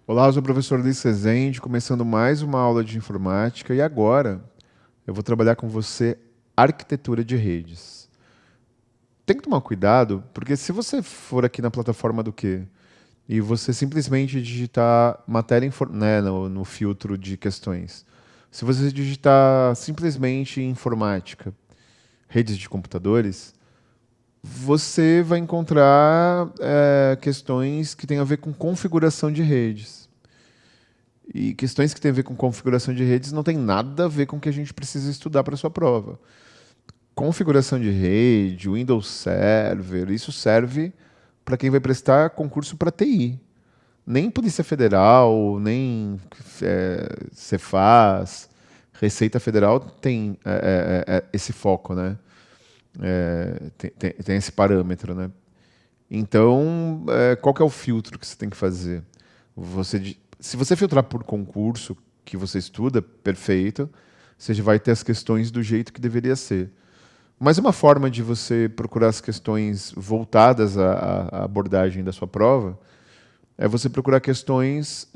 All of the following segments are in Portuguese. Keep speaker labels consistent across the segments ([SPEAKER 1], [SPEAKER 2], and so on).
[SPEAKER 1] Olá, eu sou o professor Luiz Rezende, começando mais uma aula de informática e agora eu vou trabalhar com você arquitetura de redes. Tem que tomar cuidado, porque se você for aqui na plataforma do quê? E você simplesmente digitar matéria né, no filtro de questões. Se você digitar simplesmente informática, redes de computadores, você vai encontrar questões que têm a ver com configuração de redes. E questões que têm a ver com configuração de redes não tem nada a ver com o que a gente precisa estudar para a sua prova. Configuração de rede, Windows Server, isso serve para quem vai prestar concurso para TI. Nem Polícia Federal, nem Cefaz, Receita Federal tem esse foco, né? Tem esse parâmetro, né? Então, qual que é o filtro que você tem que fazer? Se você filtrar por concurso que você estuda, perfeito, você já vai ter as questões do jeito que deveria ser. Mas uma forma de você procurar as questões voltadas à abordagem da sua prova é você procurar questões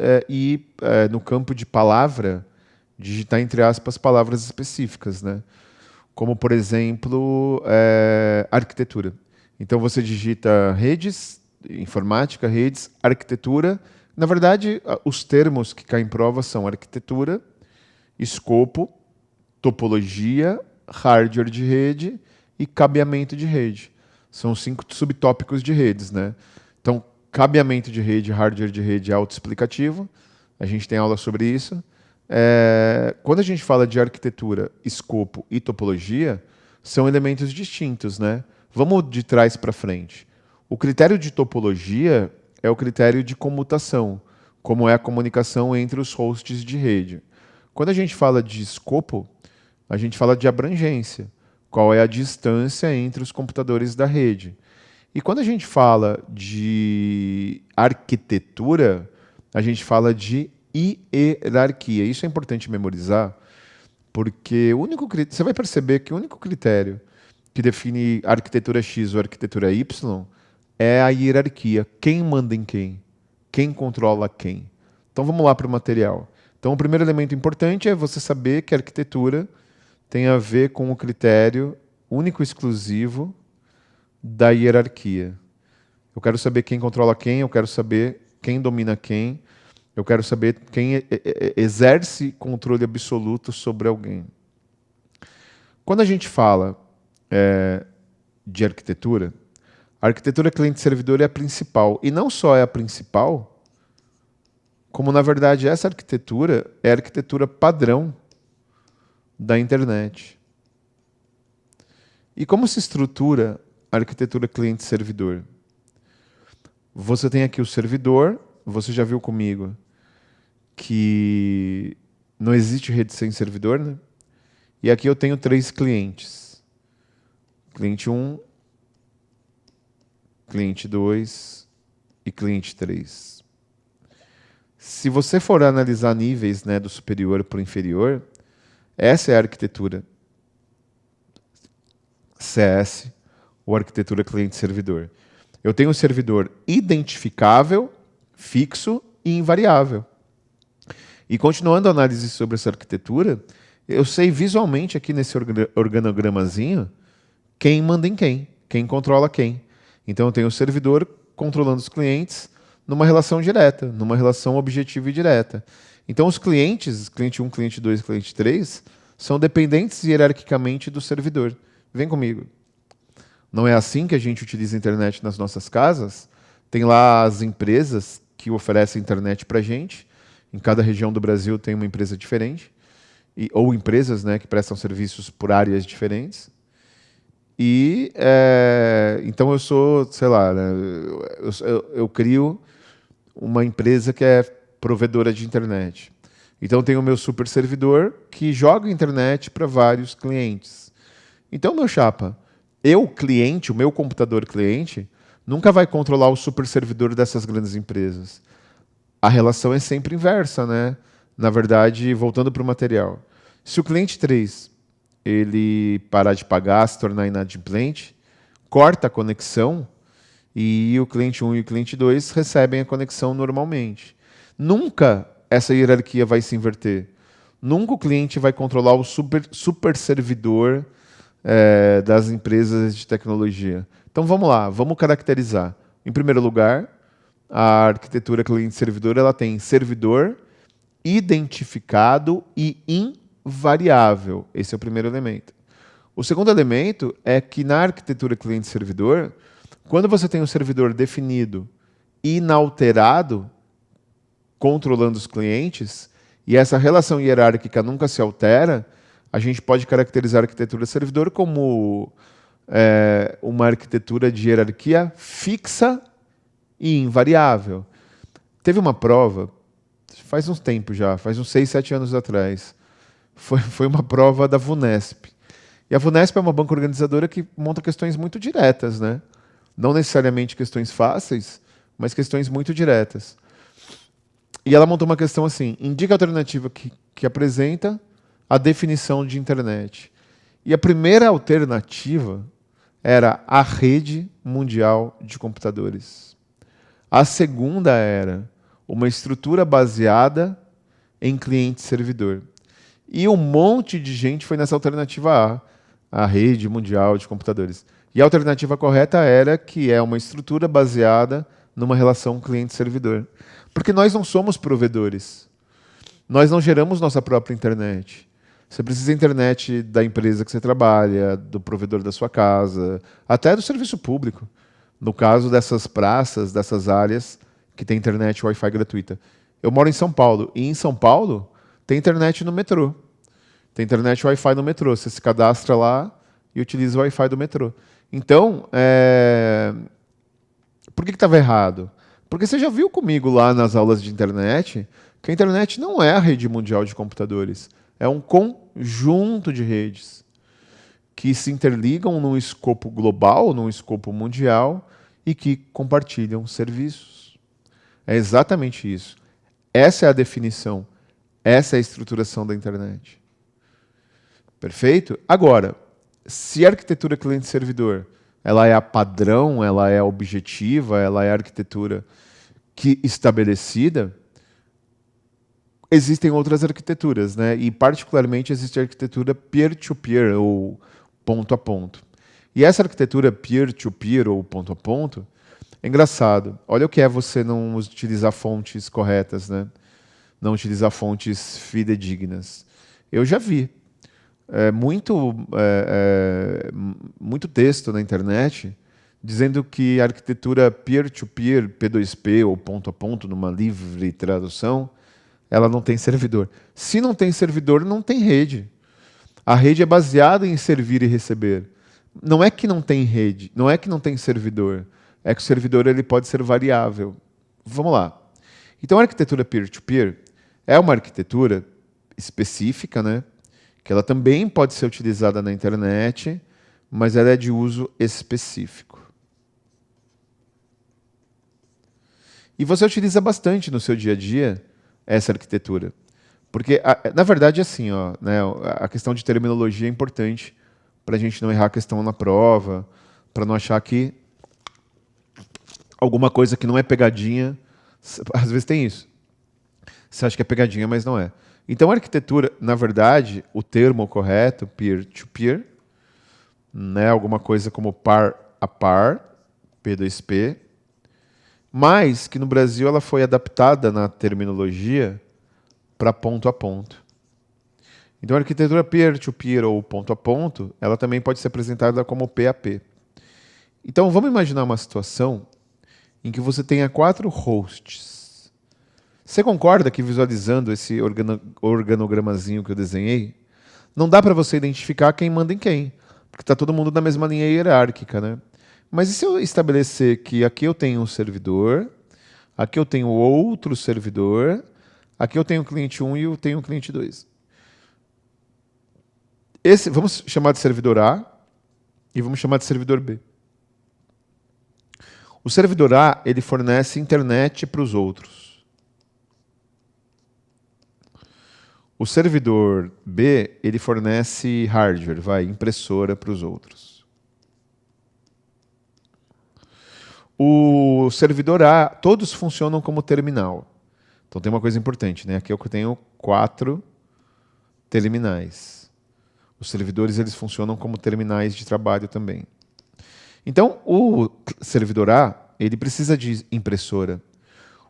[SPEAKER 1] no campo de palavra, digitar entre aspas palavras específicas, né? Como, por exemplo, arquitetura. Então você digita redes, informática, redes, arquitetura. Na verdade, os termos que caem em prova são arquitetura, escopo, topologia, hardware de rede e cabeamento de rede. São 5 subtópicos de redes, né? Então, cabeamento de rede, hardware de rede é autoexplicativo. A gente tem aula sobre isso. Quando a gente fala de arquitetura, escopo e topologia, são elementos distintos, né? Vamos de trás para frente. O critério de topologia é o critério de comutação, como é a comunicação entre os hosts de rede. Quando a gente fala de escopo, a gente fala de abrangência, qual é a distância entre os computadores da rede. E quando a gente fala de arquitetura, a gente fala de hierarquia. Isso é importante memorizar, porque você vai perceber que o único critério que define arquitetura X ou arquitetura Y é a hierarquia. Quem manda em quem? Quem controla quem? Então vamos lá para o material. Então o primeiro elemento importante é você saber que a arquitetura tem a ver com o critério único e exclusivo da hierarquia. Eu quero saber quem controla quem, eu quero saber quem domina quem, eu quero saber quem exerce controle absoluto sobre alguém. Quando a gente fala de arquitetura, a arquitetura cliente-servidor é a principal. E não só é a principal, como na verdade essa arquitetura é a arquitetura padrão da internet. E como se estrutura a arquitetura cliente-servidor? Você tem aqui o servidor, você já viu comigo que não existe rede sem servidor, né? E aqui eu tenho 3 clientes. Cliente 1, cliente 2 e cliente 3. Se você for analisar níveis, né, do superior para o inferior, essa é a arquitetura CS, ou arquitetura cliente-servidor. Eu tenho um servidor identificável, fixo e invariável. E continuando a análise sobre essa arquitetura, eu sei visualmente aqui nesse organogramazinho quem manda em quem controla quem. Então eu tenho o servidor controlando os clientes numa relação direta, numa relação objetiva e direta. Então os clientes, cliente 1, cliente 2 e cliente 3, são dependentes hierarquicamente do servidor. Vem comigo. Não é assim que a gente utiliza a internet nas nossas casas? Tem lá as empresas que oferecem internet para a gente. Em cada região do Brasil tem uma empresa diferente. Ou empresas, né, que prestam serviços por áreas diferentes. Então eu sou, sei lá, né, eu crio uma empresa que é provedora de internet. Então eu tenho o meu super servidor que joga internet para vários clientes. Então, meu chapa, cliente, o meu computador cliente, nunca vai controlar o super servidor dessas grandes empresas. A relação é sempre inversa, né? Na verdade, voltando para o material. Se o cliente 3 ele parar de pagar, se tornar inadimplente, corta a conexão e o cliente 1 e o cliente 2 recebem a conexão normalmente. Nunca essa hierarquia vai se inverter. Nunca o cliente vai controlar o super servidor das empresas de tecnologia. Então vamos lá, vamos caracterizar. Em primeiro lugar, a arquitetura cliente-servidor ela tem servidor identificado e invariável. Esse é o primeiro elemento. O segundo elemento é que na arquitetura cliente-servidor, quando você tem um servidor definido, inalterado, controlando os clientes, e essa relação hierárquica nunca se altera, a gente pode caracterizar a arquitetura servidor como uma arquitetura de hierarquia fixa e invariável. Teve uma prova, faz uns tempos já, faz uns 6, 7 anos atrás. Foi uma prova da VUNESP. E a VUNESP é uma banca organizadora que monta questões muito diretas, né? Não necessariamente questões fáceis, mas questões muito diretas. E ela montou uma questão assim: indica a alternativa que apresenta a definição de internet. E a primeira alternativa era a rede mundial de computadores. A segunda era uma estrutura baseada em cliente-servidor. E um monte de gente foi nessa alternativa A rede mundial de computadores. E a alternativa correta era que é uma estrutura baseada numa relação cliente-servidor. Porque nós não somos provedores. Nós não geramos nossa própria internet. Você precisa da internet da empresa que você trabalha, do provedor da sua casa, até do serviço público. No caso dessas praças, dessas áreas que tem internet Wi-Fi gratuita. Eu moro em São Paulo, e em São Paulo tem internet no metrô. Tem internet Wi-Fi no metrô. Você se cadastra lá e utiliza o Wi-Fi do metrô. Então, por que estava errado? Porque você já viu comigo lá nas aulas de internet que a internet não é a rede mundial de computadores. É um conjunto de redes que se interligam num escopo global, num escopo mundial e que compartilham serviços. É exatamente isso. Essa é a definição. Essa é a estruturação da internet. Perfeito? Agora, se a arquitetura cliente-servidor ela é a padrão, ela é a objetiva, ela é a arquitetura estabelecida, existem outras arquiteturas, né? E particularmente existe a arquitetura peer-to-peer, ou ponto a ponto. E essa arquitetura peer-to-peer, ou ponto a ponto, é engraçado. Olha o que é você não utilizar fontes corretas, né? Não utilizar fontes fidedignas. Eu já vi muito texto na internet dizendo que a arquitetura peer-to-peer, P2P ou ponto a ponto, numa livre tradução, ela não tem servidor. Se não tem servidor, não tem rede. A rede é baseada em servir e receber. Não é que não tem rede, não é que não tem servidor, é que o servidor ele pode ser variável. Vamos lá. Então a arquitetura peer-to-peer é uma arquitetura específica, né? Que ela também pode ser utilizada na internet, mas ela é de uso específico. E você utiliza bastante no seu dia a dia essa arquitetura. Porque, na verdade, assim, ó, né, a questão de terminologia é importante para a gente não errar a questão na prova, para não achar que alguma coisa que não é pegadinha, às vezes tem isso. Você acha que é pegadinha, mas não é. Então, a arquitetura, na verdade, o termo correto, peer-to-peer, né, alguma coisa como par a par, P2P, mas que no Brasil ela foi adaptada na terminologia para ponto a ponto. Então, a arquitetura peer-to-peer ou ponto a ponto, ela também pode ser apresentada como PAP. Então, vamos imaginar uma situação em que você tenha 4 hosts. Você concorda que visualizando esse organogramazinho que eu desenhei, não dá para você identificar quem manda em quem, porque está todo mundo na mesma linha hierárquica, né? Mas e se eu estabelecer que aqui eu tenho um servidor, aqui eu tenho outro servidor, aqui eu tenho o cliente 1 e eu tenho o cliente 2. Vamos chamar de servidor A e vamos chamar de servidor B. O servidor A ele fornece internet para os outros. O servidor B ele fornece hardware, impressora para os outros. O servidor A, todos funcionam como terminal. Então tem uma coisa importante, né? Aqui eu tenho 4 terminais. Os servidores eles funcionam como terminais de trabalho também. Então o servidor A ele precisa de impressora.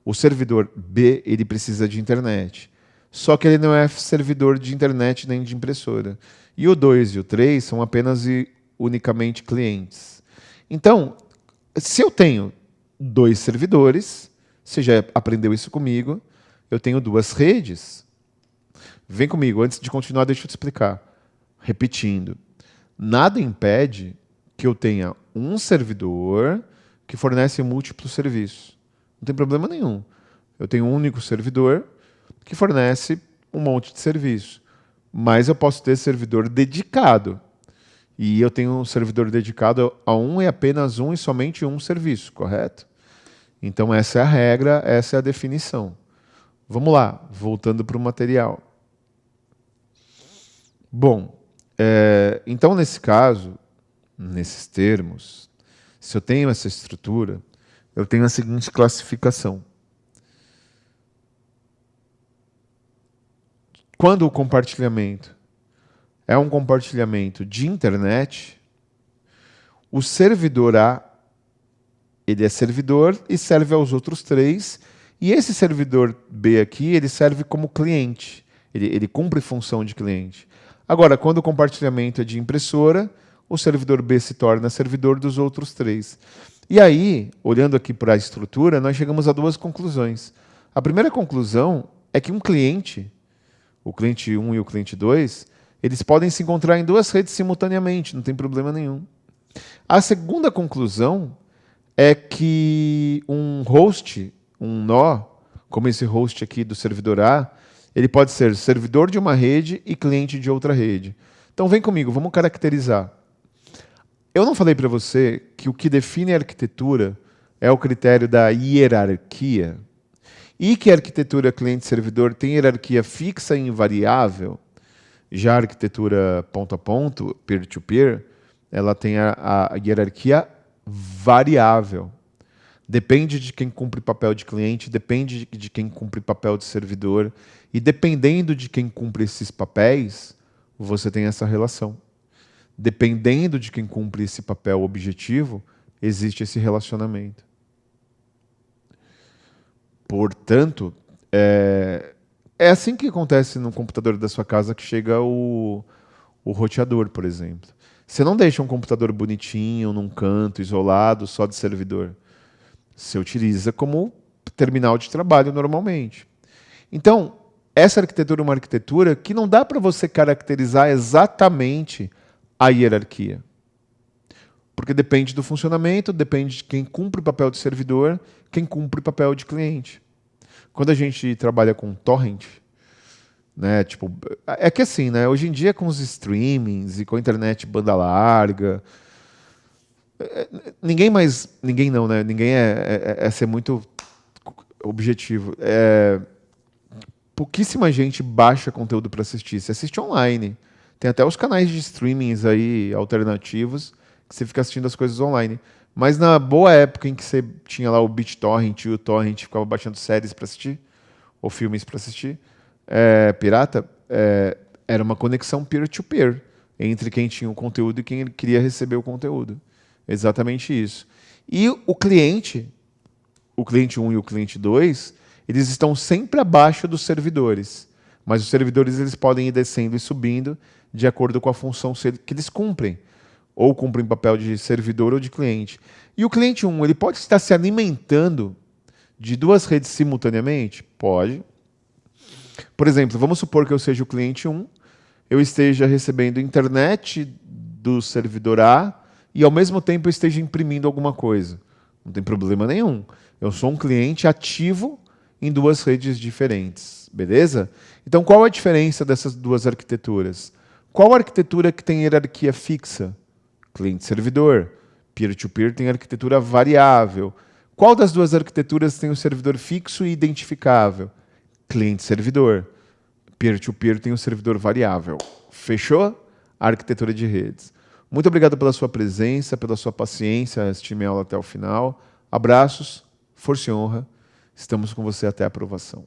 [SPEAKER 1] O servidor B ele precisa de internet. Só que ele não é servidor de internet nem de impressora. E o 2 e o 3 são apenas e unicamente clientes. Então, se eu tenho 2 servidores, você já aprendeu isso comigo, eu tenho 2 redes. Vem comigo, antes de continuar, deixa eu te explicar. Repetindo, nada impede que eu tenha um servidor que fornece múltiplos serviços. Não tem problema nenhum. Eu tenho um único servidor que fornece um monte de serviço. Mas eu posso ter servidor dedicado. E eu tenho um servidor dedicado a um e apenas um e somente um serviço, correto? Então essa é a regra, essa é a definição. Vamos lá, voltando para o material. Bom, então nesse caso, nesses termos, se eu tenho essa estrutura, eu tenho a seguinte classificação. Quando o compartilhamento é um compartilhamento de internet, o servidor A ele é servidor e serve aos outros 3, e esse servidor B aqui ele serve como cliente, ele cumpre função de cliente. Agora, quando o compartilhamento é de impressora, o servidor B se torna servidor dos outros 3. E aí, olhando aqui para a estrutura, nós chegamos a 2 conclusões. A primeira conclusão é que um cliente, o cliente 1 e o cliente 2, eles podem se encontrar em 2 redes simultaneamente, não tem problema nenhum. A segunda conclusão é que um host, um nó, como esse host aqui do servidor A, ele pode ser servidor de uma rede e cliente de outra rede. Então vem comigo, vamos caracterizar. Eu não falei para você que o que define a arquitetura é o critério da hierarquia? E que a arquitetura cliente-servidor tem hierarquia fixa e invariável? Já a arquitetura ponto a ponto, peer-to-peer, ela tem a hierarquia variável. Depende de quem cumpre papel de cliente, depende de quem cumpre papel de servidor. E dependendo de quem cumpre esses papéis, você tem essa relação. Dependendo de quem cumpre esse papel objetivo, existe esse relacionamento. Portanto, é assim que acontece no computador da sua casa que chega o roteador, por exemplo. Você não deixa um computador bonitinho, num canto, isolado, só de servidor. Você utiliza como terminal de trabalho normalmente. Então, essa arquitetura é uma arquitetura que não dá para você caracterizar exatamente a hierarquia. Porque depende do funcionamento, depende de quem cumpre o papel de servidor, quem cumpre o papel de cliente. Quando a gente trabalha com torrent, né, tipo, é que assim, né, hoje em dia com os streamings e com a internet banda larga, ninguém não, né, ninguém é ser muito objetivo. Pouquíssima gente baixa conteúdo para assistir, você assiste online. Tem até os canais de streamings aí alternativos que você fica assistindo as coisas online. Mas na boa época em que você tinha lá o BitTorrent e o Torrent, ficava baixando séries para assistir, ou filmes para assistir, pirata, era uma conexão peer-to-peer entre quem tinha o conteúdo e quem queria receber o conteúdo. Exatamente isso. E o cliente 1 e o cliente 2, eles estão sempre abaixo dos servidores. Mas os servidores eles podem ir descendo e subindo de acordo com a função que eles cumprem. Ou cumprem papel de servidor ou de cliente. E o cliente 1, ele pode estar se alimentando de 2 redes simultaneamente? Pode. Por exemplo, vamos supor que eu seja o cliente 1, eu esteja recebendo internet do servidor A e ao mesmo tempo eu esteja imprimindo alguma coisa. Não tem problema nenhum. Eu sou um cliente ativo em 2 redes diferentes. Beleza? Então, qual a diferença dessas 2 arquiteturas? Qual arquitetura que tem hierarquia fixa? Cliente-servidor. Peer-to-peer tem arquitetura variável. Qual das 2 arquiteturas tem o servidor fixo e identificável? Cliente-servidor. Peer-to-peer tem o servidor variável. Fechou? A arquitetura de redes. Muito obrigado pela sua presença, pela sua paciência, assistir minha aula até o final. Abraços, força e honra. Estamos com você até a aprovação.